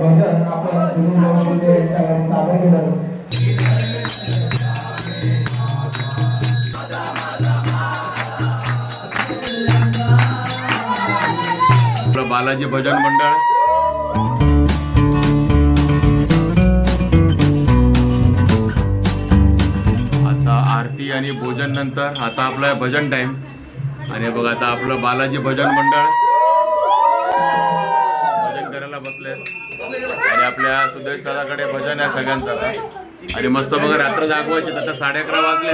भजन आपण सुनील शिंदे यांच्या सादर केलं. बालाजी भजन मंडळ आता आरती आणि भोजन नंतर आता आपलं भजन टाइम. आणि बघ आता आपलं बालाजी भजन मंडळ भजन करायला बसले आणि आपल्या सुदेश दादाकडे भजन आहे सगळ्यांचं. आणि मस्त बघा रात्र जागवायची. आता 11:30 वाजले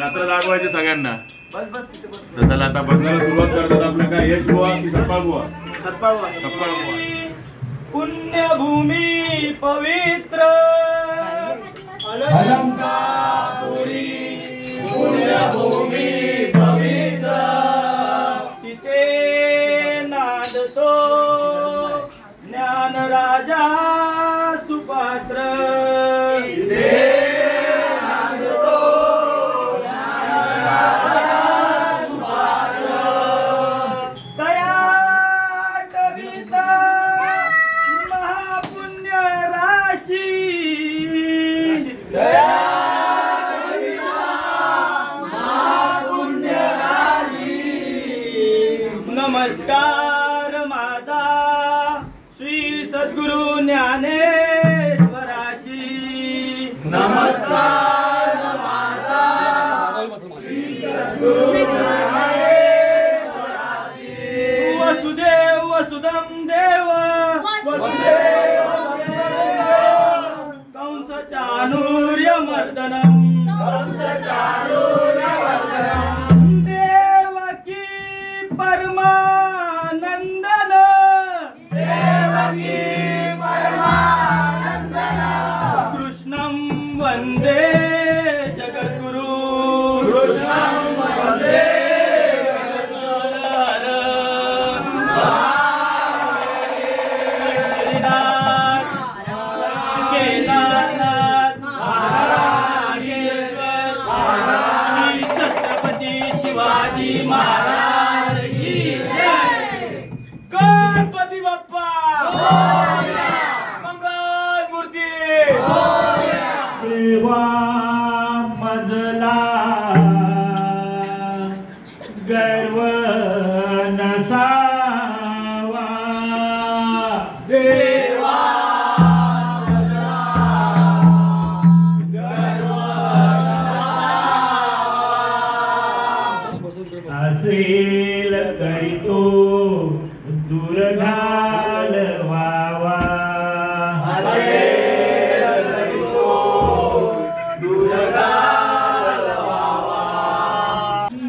रात्र जागवायची सगळ्यांना. तर चला आता बघायला सुरुवात करतात. आपलं काय यश बुवा की सत्पाळ बुवा? सत्पाळ बुवा. पुण्यभूमी पवित्र अलंकापुरी पुण्यभूमी पवित्र तिथे नांदतो ज्ञान राजा सुपात्र. नमस्कार माझा श्री सद्गुरु ज्ञानेश्वराशी. नमस्कार माझा श्री सद्गुरु ज्ञानेश्वराशी. वसुदेव वसुदं देव कंस चाणूर्य मर्दनम परमानंदन देवकी परमानंदन कृष्णं वंदे जगद्गुरु कृष्णं वंदे छत्रपती शिवाजी महाराज की जय. गणपती बाप्पा मंगल मूर्ती. देवा मजला गर्व नसावा. देवा असेल तरी तो दूर घालवावा. असेल तरी तो दूर घालवावा.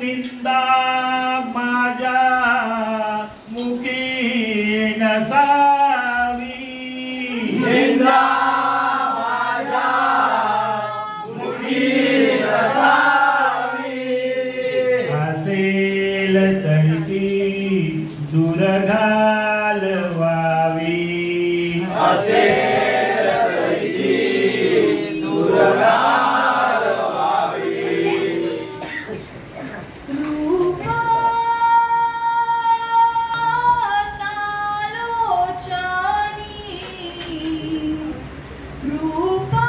निंदा माझ्या मुखी नसावी. निंदा माझ्या मुखी नसावी. असेल तरी दूर घालवावी. असेल तरी दूर घालवावी. रूपा तालोचनी रूपा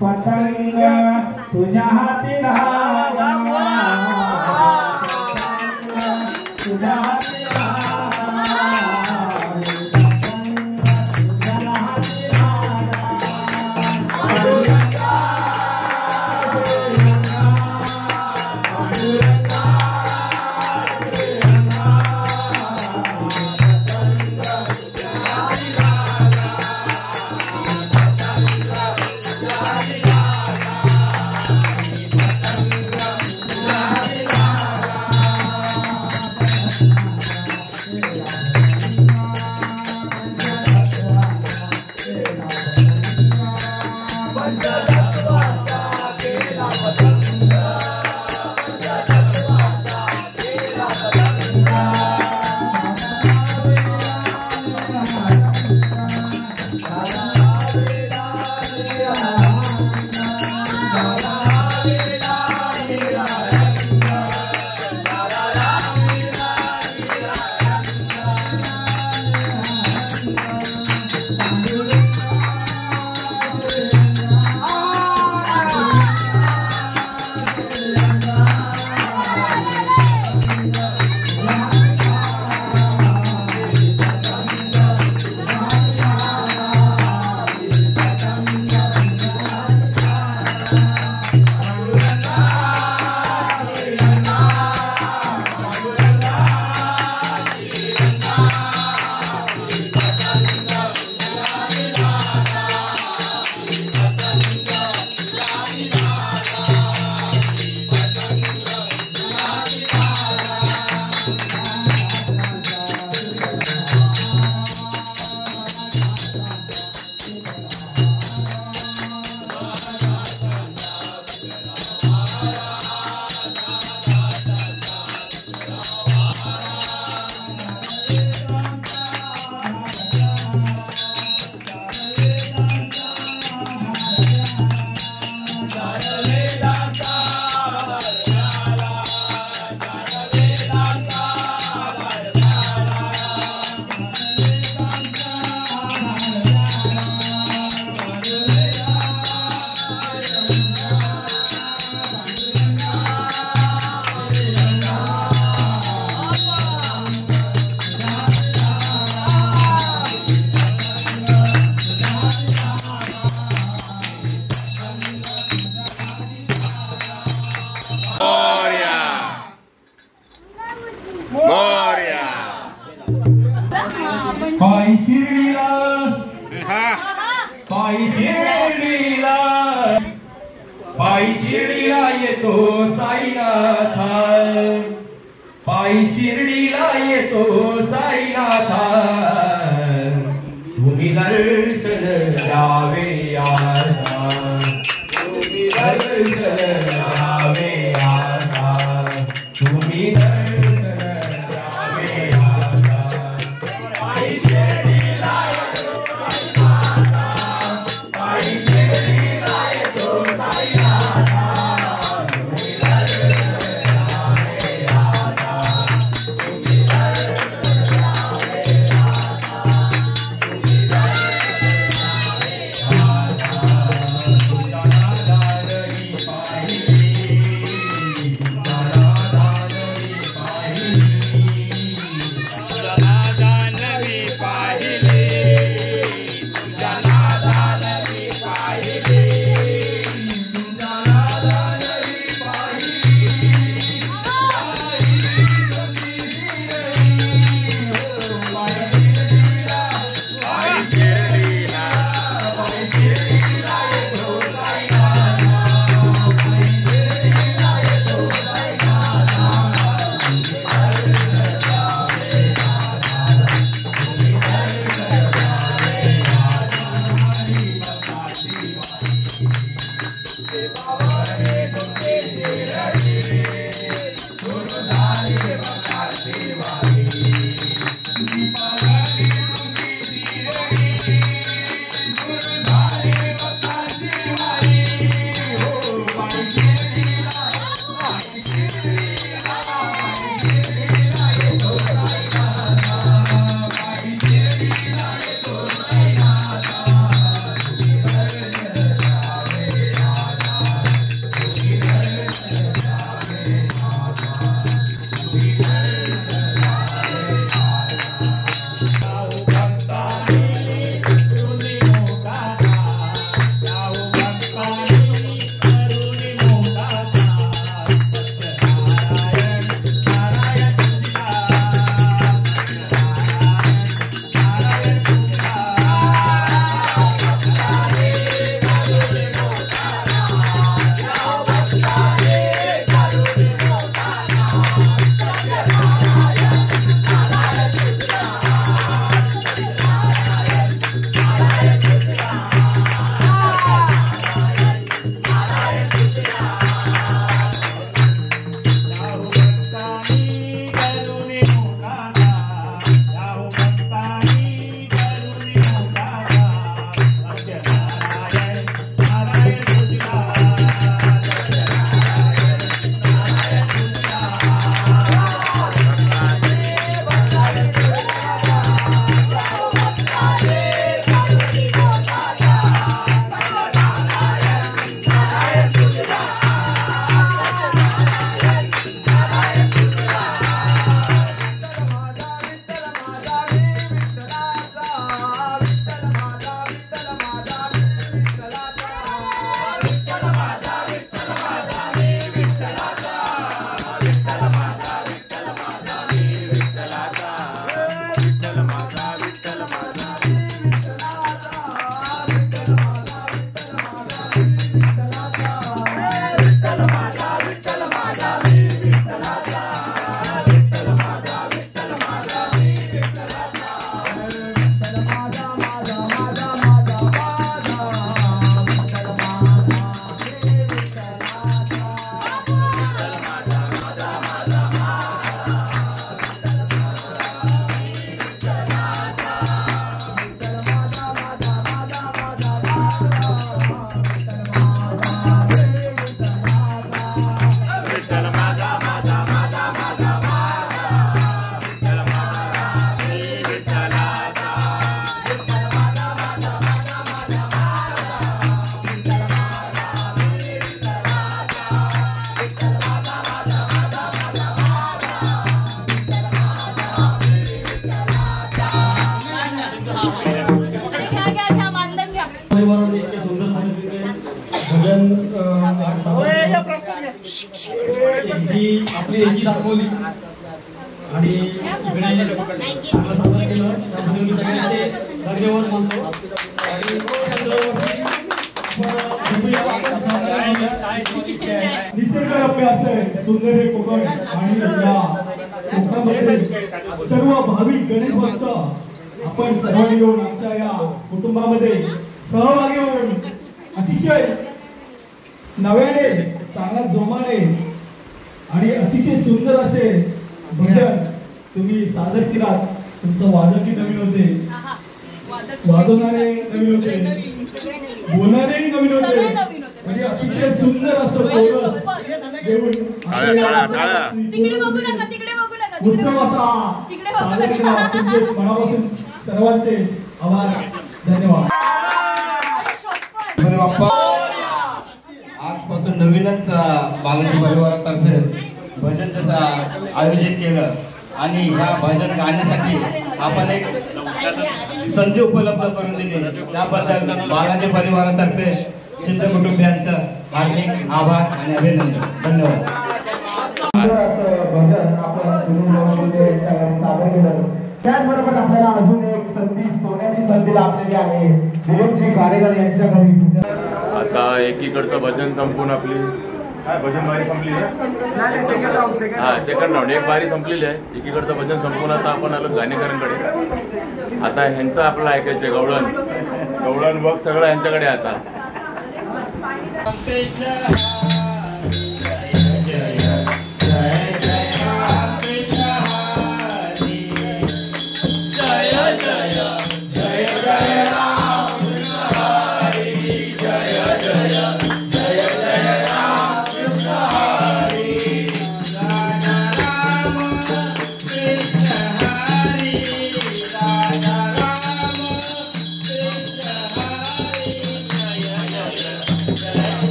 पतंग तुझ्या हाती तुझ्या हाती पायी शिर्डीला पायी शिर्डीला पायी शिर्डीला येतो साईनाथ पायी शिर्डीला येतो साईनाथ तुम्ही दर्शन द्यावे आता तुम्ही दर्शन द्यावे आता तुम्ही दर्शन द्यावे आता पायी शिर्डीला येतो साईनाथ पायी शिर्डीला येतो साईनाथ तुम्ही दर्शन द्यावे आता तुम्ही दर्शन द्यावे आता तुम्ही आपली एकी दाखवली आणि चांगलं सादर केलं. त्याबद्दल मी सगळ्यांचे धन्यवाद मानतो निसर्गरम्य असे सुंदर हे कोकण आणि या कोकणामध्ये सर्व भाविक गणेश भक्त आपण सर्वांनी येऊन आमच्या या कुटुंबामध्ये सहभागी होऊन अतिशय नव्याने चांगला जोमाने आणि अतिशय सुंदर असे भजन तुम्ही सादर केलात. तुमचं वादकही नवीन होते, वाजवणारे नवीन होते, बोलणारेही नवीन होते. म्हणजे अतिशय सुंदर असं कोरस घेऊन उत्सव असा सादर केला. तुमचे मनापासून सर्वांचे आभार, धन्यवाद. बाप्पा आजपासून नवीनच बालाजी परिवारातर्फे भजनचं आयोजित केलं आणि ह्या भजन गाण्यासाठी आपण एक संधी उपलब्ध करून दिली. त्याबद्दल बालाजी परिवारातर्फे सिद्ध कुटुंबियांचं हार्दिक आभार आणि अभिनंदन. धन्यवाद. असं भजन आपण सुनील जोशी यांच्या घरी सादर केलं. त्याचबरोबर आपल्याला अजून एक संधी, सोन्याची संधी लाभलेली आहे दिलीपजी गाडेकर यांच्या घरी. आता एकीकडचं भजन संपून आपली काय भजन बारी संपली हा सेकंड राऊंड एक बारी संपलेली आहे. एकीकडचं भजन संपून आता आपण आलो गाणेकरांकडे. आता ह्यांचं आपलं ऐकायचं गवळण बघ सगळं यांच्याकडे. आता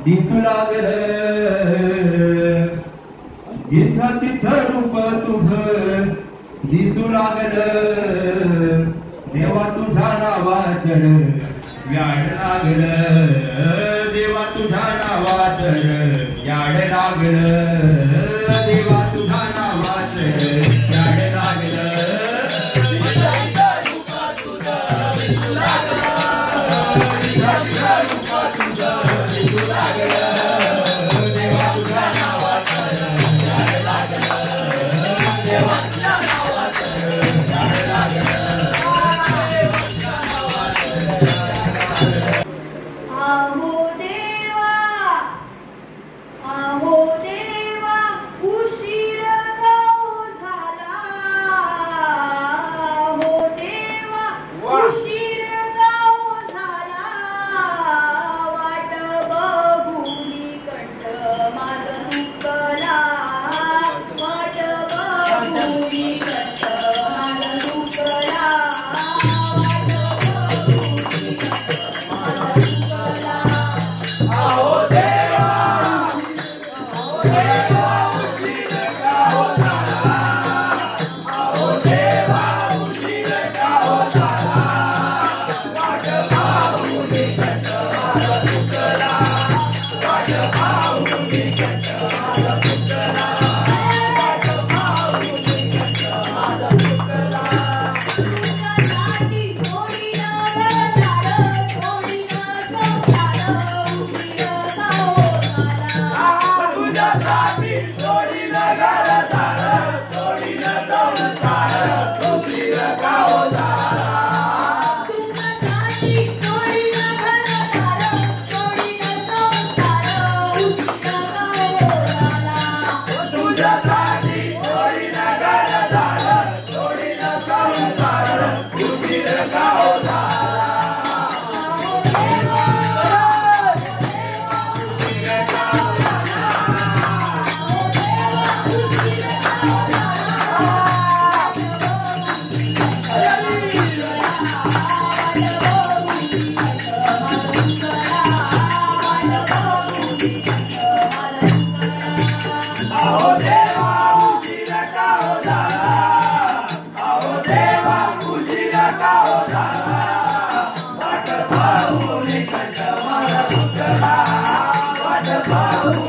दिसू लागलं जिथं तिथं रूप तुझं दिसू लागलं. देवा तुझ्या नावाचर व्याड लागलं, देवा तुझ्या नावाचर याड लागलं, देवा तुझ्या नावाचर याड लागलं. Thank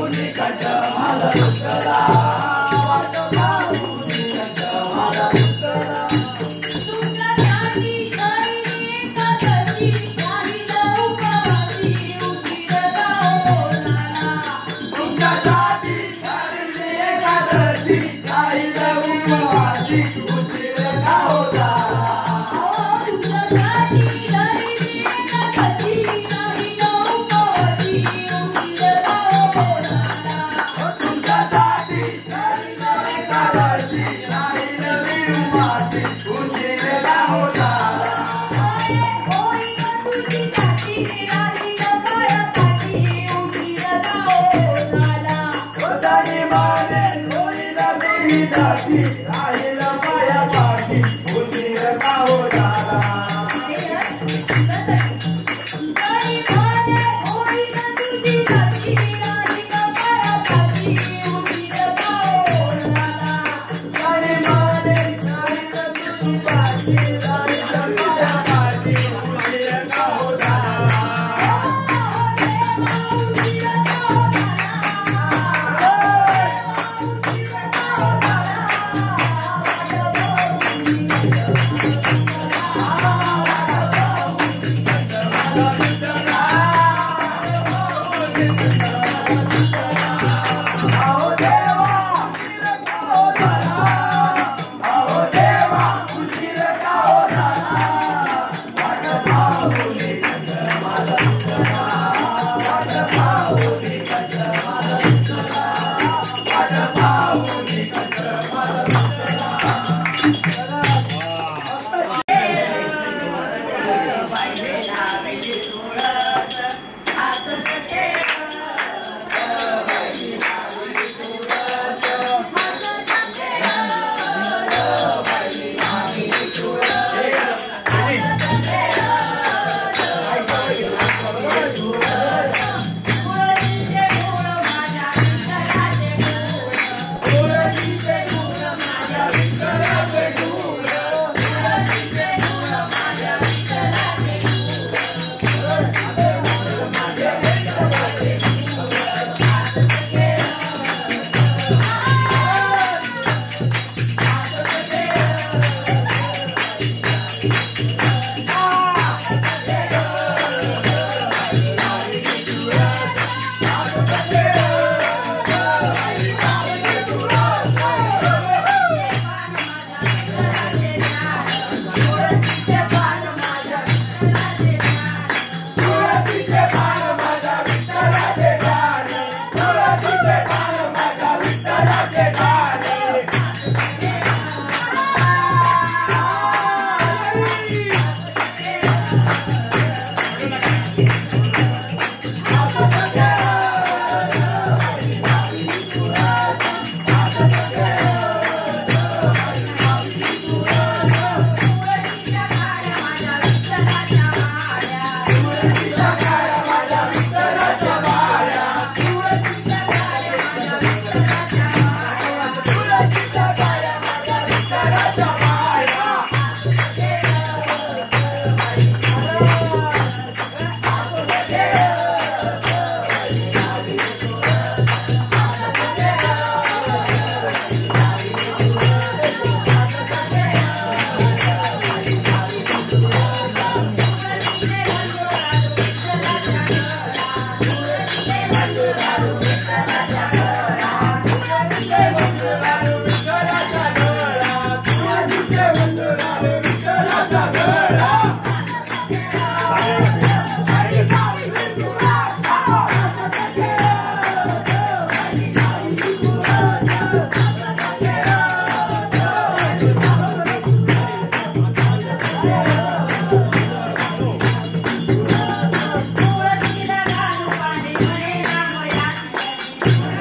you.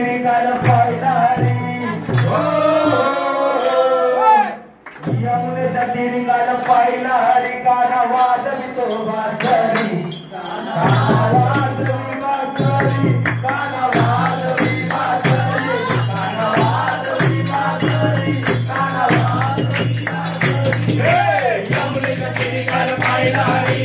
तिरी कान पाहिला रे यमुनेच्या तिरी कान पाहिला रे काना वाजवितो बासरी काना वाजवी बासरी काना वाजवी बासरी काना वाजवी बासरी काना वाजवी बासरी यमुनेच्या तिरी कान पाहिला रे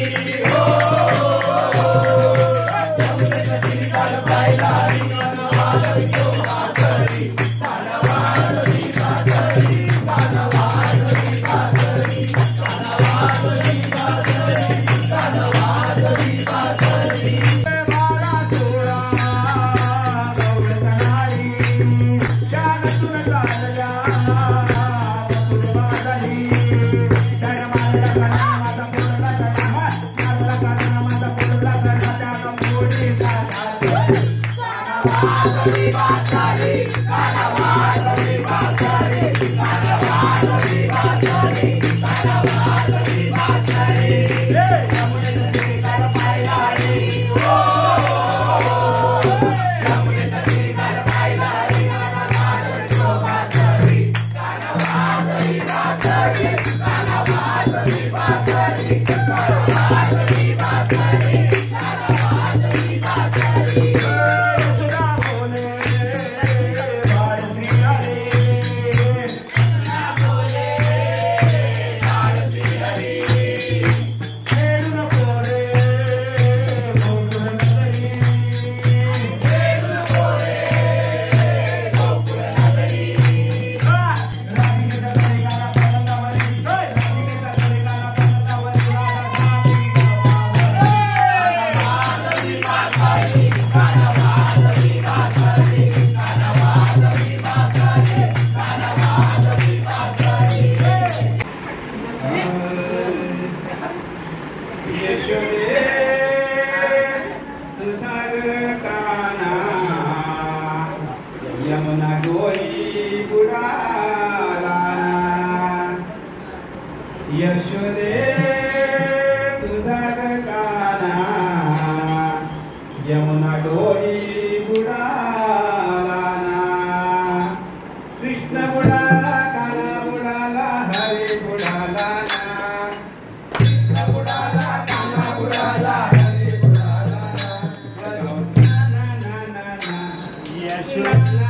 यमुना गोरी बुडाला यशोदे तुझा काना यमुना गोरी बुडाला कृष्ण बुडाला काना बुडाला हरे बुडाला कृष्ण बुडाला काना बुडाला हरे बुडाला यशोदा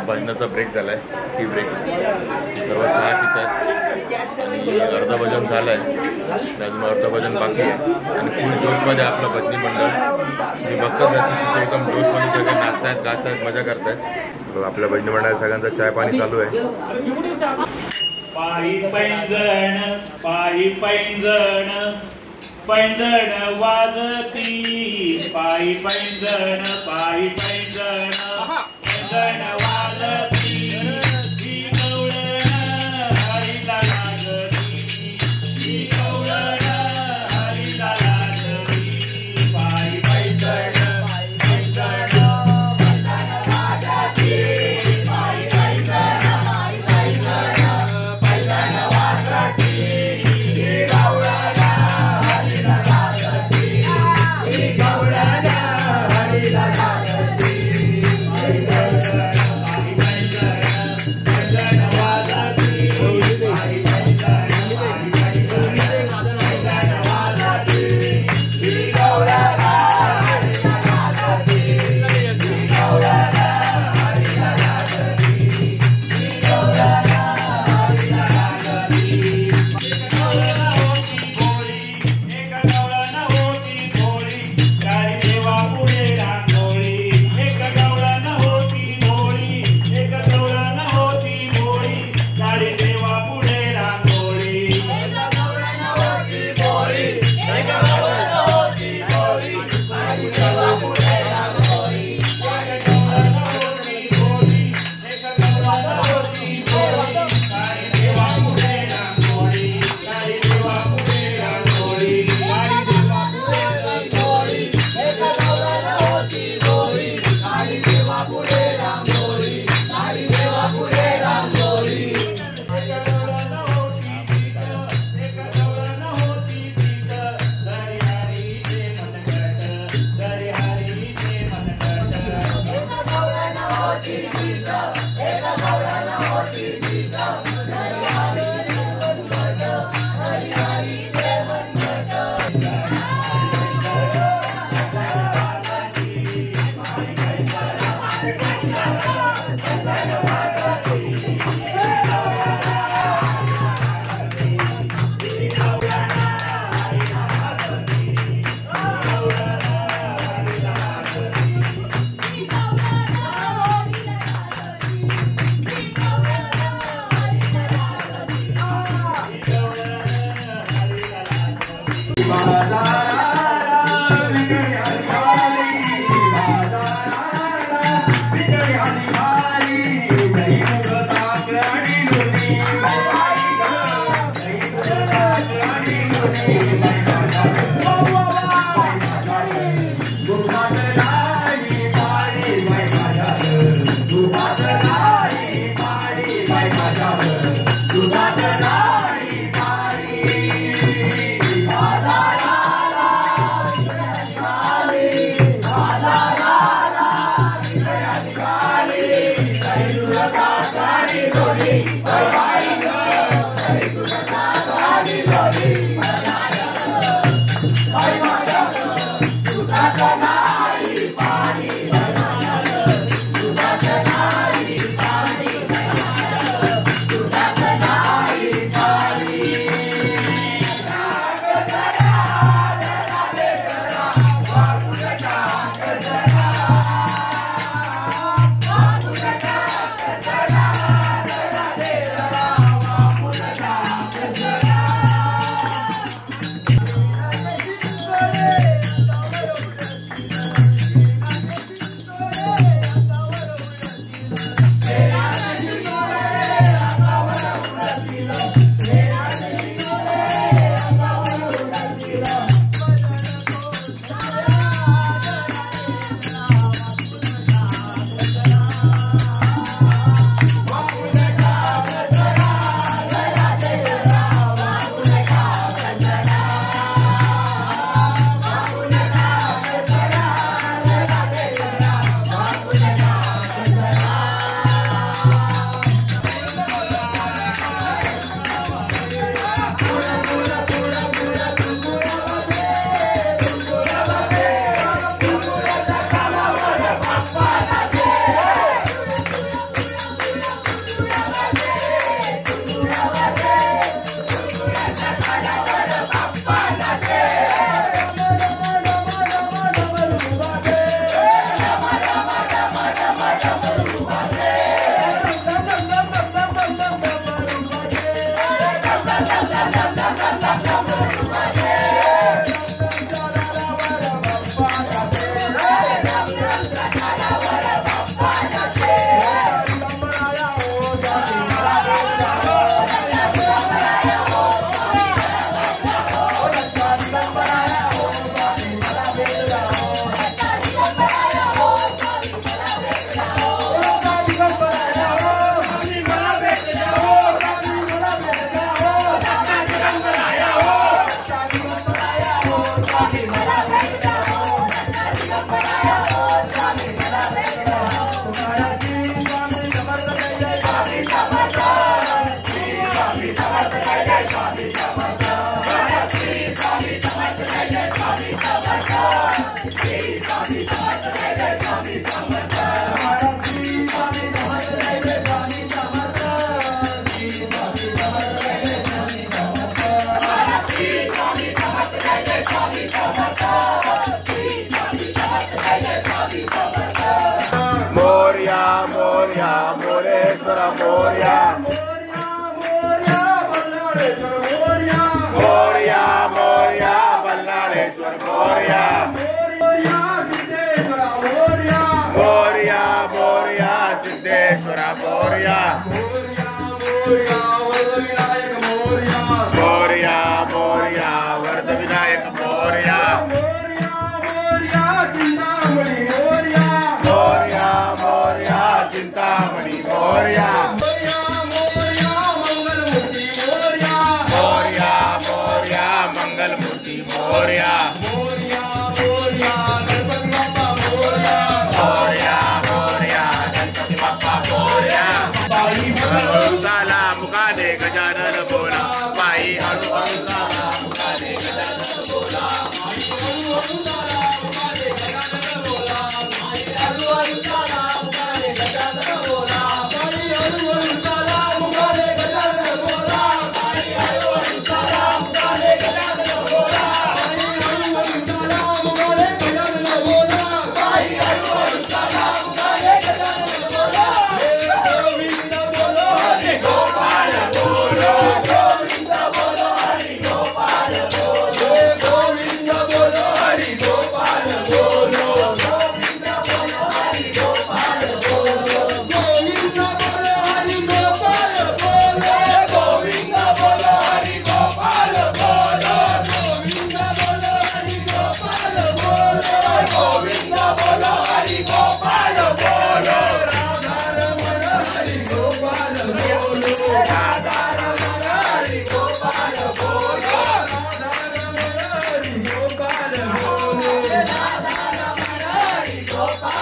भजनाचा ब्रेक झालाय, टी ब्रेक. सर्व चहा पितात आणि अर्ध भजन झालंय, अजून अर्ध भजन बाकी आहे आणि फुल जोशमध्ये आपलं भजनी मंडळ मी बघतोच आहे एकदम जोशमध्ये सगळे नाचतायत, गातायत, मजा करतायत. आपल्या भजनी मंडळात सगळ्यांचा चाय पाणी चालू आहे. पायी पैंजण पायी पैंजण पैंजण वाजती पायी पैंजण पायी पैंजण पैंजण वाजती ही गवळण हरीला लागती ही गवळण हरीला लागती पायी पैंजण पैंजण वाजती पायी पैंजण पैंजण वाजती ही गवळण हरीला लागती ही गवळण हरीला लागती. गणपती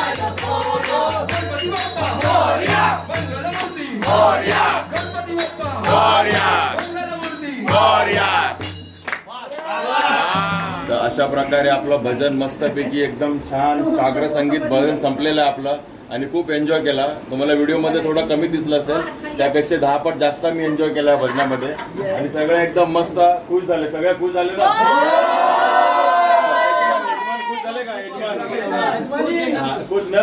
गणपती बाप्पा मोरया, मंगलमूर्ती मोरया, गणपती बाप्पा मोरया, मंगलमूर्ती मोरया. तर अशा प्रकारे आपलं भजन मस्तपैकी एकदम छान सागर संगीत भजन संपलेलं आहे आपलं आणि खूप एन्जॉय केला. तुम्हाला व्हिडिओमध्ये थोडं कमी दिसलं असेल, त्यापेक्षा 10 पट जास्त मी एन्जॉय केला भजनामध्ये आणि सगळे एकदम मस्त खुश झाले. सगळे खुश झाले ना? खुश झाले का? खुश ना?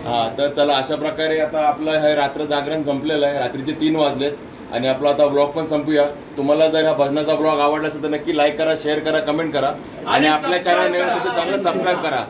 हा, तर चला अशा प्रकारे आता आपलं हे रात्र जागरण संपलेलं आहे. रात्रीचे 3 वाजलेत आणि आपला आता ब्लॉग पण संपूया. तुम्हाला जर हा भजनाचा ब्लॉग आवडला असेल तर नक्की लाईक करा, शेअर करा, कमेंट करा आणि आपल्या चॅनल चांगलं सबस्क्राईब करा.